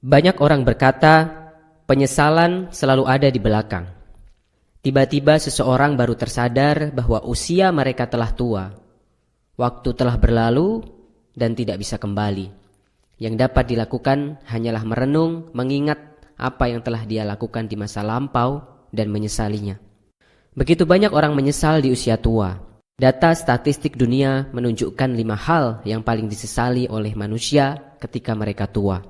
Banyak orang berkata, penyesalan selalu ada di belakang. Tiba-tiba seseorang baru tersadar bahwa usia mereka telah tua. Waktu telah berlalu dan tidak bisa kembali. Yang dapat dilakukan hanyalah merenung, mengingat apa yang telah dia lakukan di masa lampau dan menyesalinya. Begitu banyak orang menyesal di usia tua. Data statistik dunia menunjukkan 5 hal yang paling disesali oleh manusia ketika mereka tua.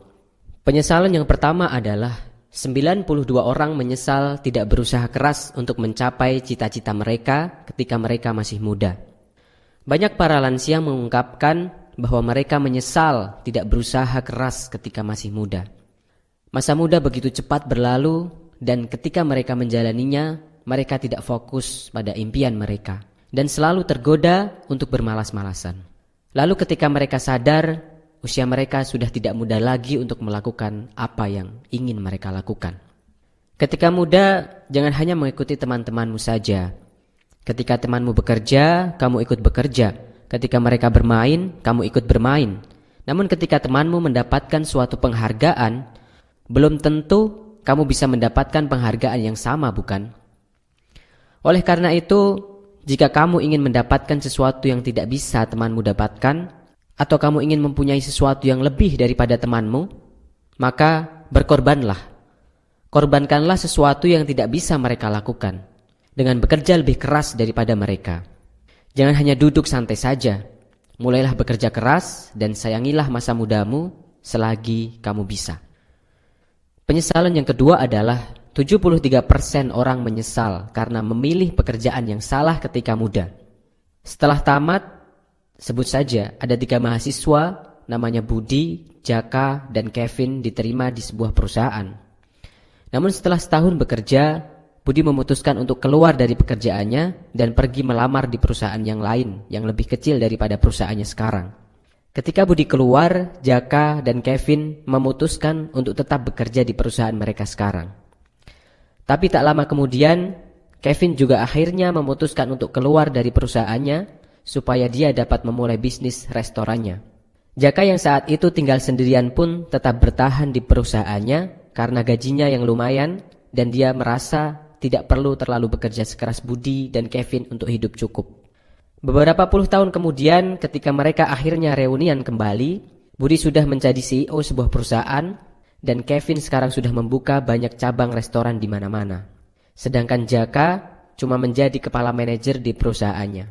Penyesalan yang pertama adalah 92 orang menyesal tidak berusaha keras untuk mencapai cita-cita mereka ketika mereka masih muda. Banyak para lansia mengungkapkan bahwa mereka menyesal tidak berusaha keras ketika masih muda. Masa muda begitu cepat berlalu dan ketika mereka menjalaninya, mereka tidak fokus pada impian mereka dan selalu tergoda untuk bermalas-malasan. Lalu ketika mereka sadar, usia mereka sudah tidak muda lagi untuk melakukan apa yang ingin mereka lakukan. Ketika muda, jangan hanya mengikuti teman-temanmu saja. Ketika temanmu bekerja, kamu ikut bekerja. Ketika mereka bermain, kamu ikut bermain. Namun ketika temanmu mendapatkan suatu penghargaan, belum tentu kamu bisa mendapatkan penghargaan yang sama, bukan? Oleh karena itu, jika kamu ingin mendapatkan sesuatu yang tidak bisa temanmu dapatkan, atau kamu ingin mempunyai sesuatu yang lebih daripada temanmu, maka berkorbanlah. Korbankanlah sesuatu yang tidak bisa mereka lakukan, dengan bekerja lebih keras daripada mereka. Jangan hanya duduk santai saja. Mulailah bekerja keras dan sayangilah masa mudamu selagi kamu bisa. Penyesalan yang kedua adalah 73% orang menyesal karena memilih pekerjaan yang salah ketika muda. Setelah tamat, sebut saja ada 3 mahasiswa namanya Budi, Jaka, dan Kevin diterima di sebuah perusahaan. Namun setelah setahun bekerja, Budi memutuskan untuk keluar dari pekerjaannya dan pergi melamar di perusahaan yang lain yang lebih kecil daripada perusahaannya sekarang. Ketika Budi keluar, Jaka dan Kevin memutuskan untuk tetap bekerja di perusahaan mereka sekarang. Tapi tak lama kemudian, Kevin juga akhirnya memutuskan untuk keluar dari perusahaannya supaya dia dapat memulai bisnis restorannya. Jaka yang saat itu tinggal sendirian pun tetap bertahan di perusahaannya karena gajinya yang lumayan dan dia merasa tidak perlu terlalu bekerja sekeras Budi dan Kevin untuk hidup cukup. Beberapa puluh tahun kemudian ketika mereka akhirnya reunian kembali, Budi sudah menjadi CEO sebuah perusahaan dan Kevin sekarang sudah membuka banyak cabang restoran di mana-mana. Sedangkan Jaka cuma menjadi kepala manajer di perusahaannya.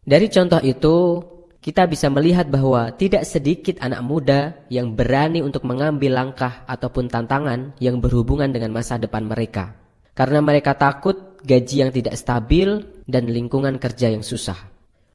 Dari contoh itu, kita bisa melihat bahwa tidak sedikit anak muda yang berani untuk mengambil langkah ataupun tantangan yang berhubungan dengan masa depan mereka. Karena mereka takut gaji yang tidak stabil dan lingkungan kerja yang susah.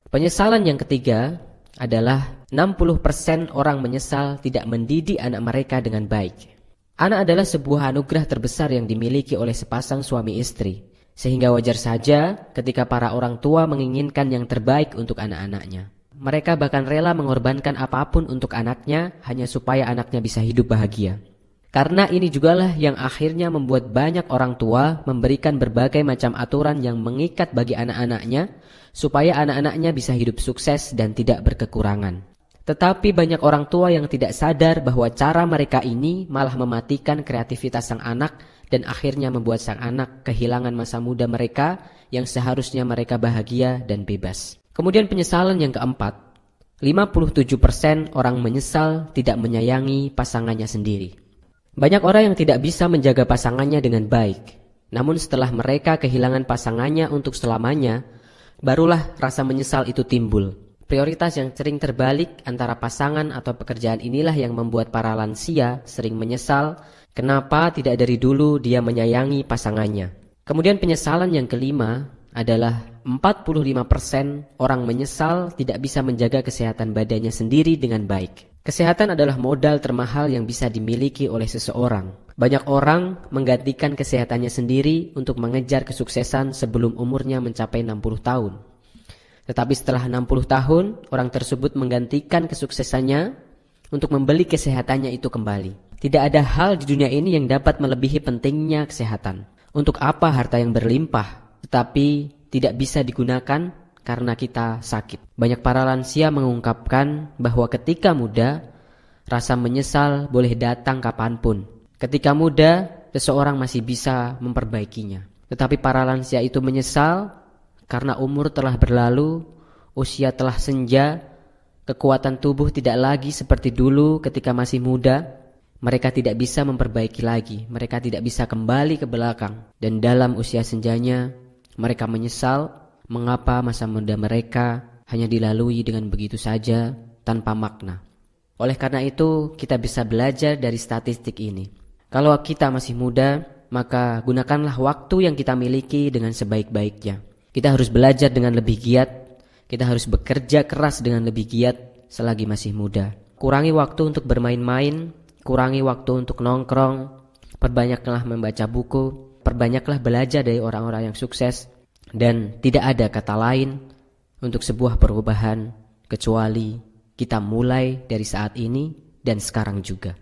Penyesalan yang ketiga adalah 60% orang menyesal tidak mendidik anak mereka dengan baik. Anak adalah sebuah anugerah terbesar yang dimiliki oleh sepasang suami istri. Sehingga wajar saja ketika para orang tua menginginkan yang terbaik untuk anak-anaknya. Mereka bahkan rela mengorbankan apapun untuk anaknya hanya supaya anaknya bisa hidup bahagia. Karena ini jugalah yang akhirnya membuat banyak orang tua memberikan berbagai macam aturan yang mengikat bagi anak-anaknya supaya anak-anaknya bisa hidup sukses dan tidak berkekurangan. Tetapi banyak orang tua yang tidak sadar bahwa cara mereka ini malah mematikan kreativitas sang anak dan akhirnya membuat sang anak kehilangan masa muda mereka yang seharusnya mereka bahagia dan bebas. Kemudian penyesalan yang keempat, 57% orang menyesal tidak menyayangi pasangannya sendiri. Banyak orang yang tidak bisa menjaga pasangannya dengan baik. Namun setelah mereka kehilangan pasangannya untuk selamanya, barulah rasa menyesal itu timbul. Prioritas yang sering terbalik antara pasangan atau pekerjaan inilah yang membuat para lansia sering menyesal kenapa tidak dari dulu dia menyayangi pasangannya. Kemudian penyesalan yang kelima adalah 45% orang menyesal tidak bisa menjaga kesehatan badannya sendiri dengan baik. Kesehatan adalah modal termahal yang bisa dimiliki oleh seseorang. Banyak orang menggantikan kesehatannya sendiri untuk mengejar kesuksesan sebelum umurnya mencapai 60 tahun. Tetapi setelah 60 tahun, orang tersebut menggantikan kesuksesannya untuk membeli kesehatannya itu kembali. Tidak ada hal di dunia ini yang dapat melebihi pentingnya kesehatan. Untuk apa harta yang berlimpah, tetapi tidak bisa digunakan karena kita sakit. Banyak para lansia mengungkapkan bahwa ketika muda, Rasa menyesal boleh datang kapanpun. Ketika muda, seseorang masih bisa memperbaikinya. Tetapi para lansia itu menyesal karena umur telah berlalu, usia telah senja, kekuatan tubuh tidak lagi seperti dulu ketika masih muda. Mereka tidak bisa memperbaiki lagi, mereka tidak bisa kembali ke belakang. Dan dalam usia senjanya, mereka menyesal mengapa masa muda mereka hanya dilalui dengan begitu saja tanpa makna. Oleh karena itu, kita bisa belajar dari statistik ini. Kalau kita masih muda, maka gunakanlah waktu yang kita miliki dengan sebaik-baiknya. Kita harus belajar dengan lebih giat, kita harus bekerja keras dengan lebih giat selagi masih muda. Kurangi waktu untuk bermain-main, kurangi waktu untuk nongkrong, perbanyaklah membaca buku, perbanyaklah belajar dari orang-orang yang sukses, dan tidak ada kata lain untuk sebuah perubahan kecuali kita mulai dari saat ini dan sekarang juga.